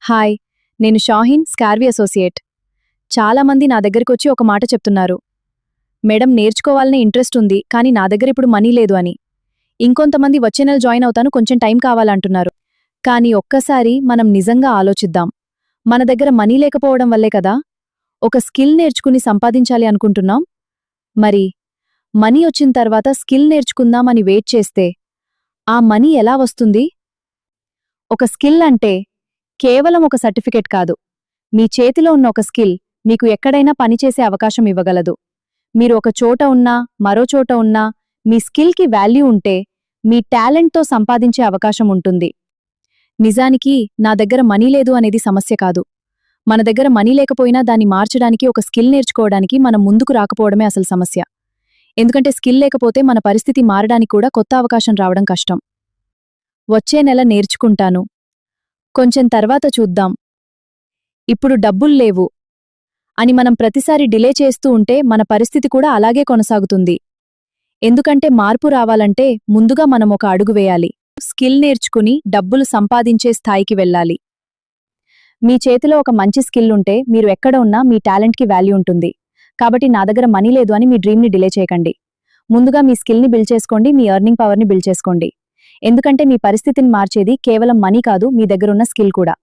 Hi, నేను Shaheen, స్కార్వి associate. చాలామంది నా దగ్గరకొచ్చి ఒక మాట చెప్తున్నారు. మేడం, నేర్చుకోవాలనే ఇంట్రెస్ట్ ఉంది, కానీ నా దగ్గర ఇప్పుడు మనీ లేదు అని. ఇంకొంతమంది వచ్చే నెల జాయిన్ అవుతాను, కొంచెం టైం కావాలంటున్నారు. కానీ ఒక్కసారి మనం నిజంగా ఆలోచిద్దాం. మన దగ్గర మనీ లేకపోవడం వల్లే కదా ఒక స్కిల్ నేర్చుకుని సంపాదించాలి అనుకుంటున్నాం. మరి మనీ వచ్చిన తర్వాత స్కిల్ నేర్చుకుందామని వెయిట్ చేస్తే ఆ మనీ ఎలా వస్తుంది? ఒక స్కిల్ అంటే కేవలం ఒక సర్టిఫికెట్ కాదు. మీ చేతిలో ఉన్న ఒక స్కిల్ మీకు ఎక్కడైనా పనిచేసే అవకాశం ఇవ్వగలదు. మీరు ఒక చోట ఉన్నా, మరో చోట ఉన్నా, మీ స్కిల్కి వాల్యూ ఉంటే మీ టాలెంట్తో సంపాదించే అవకాశం ఉంటుంది. నిజానికి నా దగ్గర మనీ లేదు అనేది సమస్య కాదు. మన దగ్గర మనీ లేకపోయినా దాన్ని మార్చడానికి ఒక స్కిల్ నేర్చుకోవడానికి మనం ముందుకు రాకపోవడమే అసలు సమస్య. ఎందుకంటే స్కిల్ లేకపోతే మన పరిస్థితి మారడానికి కూడా కొత్త అవకాశం రావడం కష్టం. వచ్చే నెల నేర్చుకుంటాను, కొంచెం తర్వాత చూద్దాం, ఇప్పుడు డబ్బుల్లేవు అని మనం ప్రతిసారి డిలే చేస్తూ ఉంటే మన పరిస్థితి కూడా అలాగే కొనసాగుతుంది. ఎందుకంటే మార్పు రావాలంటే ముందుగా మనం ఒక అడుగు వేయాలి. స్కిల్ నేర్చుకుని డబ్బులు సంపాదించే స్థాయికి వెళ్ళాలి. మీ చేతిలో ఒక మంచి స్కిల్ ఉంటే మీరు ఎక్కడ ఉన్నా మీ టాలెంట్కి వాల్యూ ఉంటుంది. కాబట్టి నా దగ్గర మనీ లేదు అని మీ డ్రీమ్ని డిలే చేయకండి. ముందుగా మీ స్కిల్ని బిల్డ్ చేసుకోండి, మీ ఎర్నింగ్ పవర్ని బిల్డ్ చేసుకోండి. ఎందుకంటే మీ పరిస్థితిని మార్చేది కేవలం మనీ కాదు, మీ దగ్గరున్న స్కిల్ కూడా.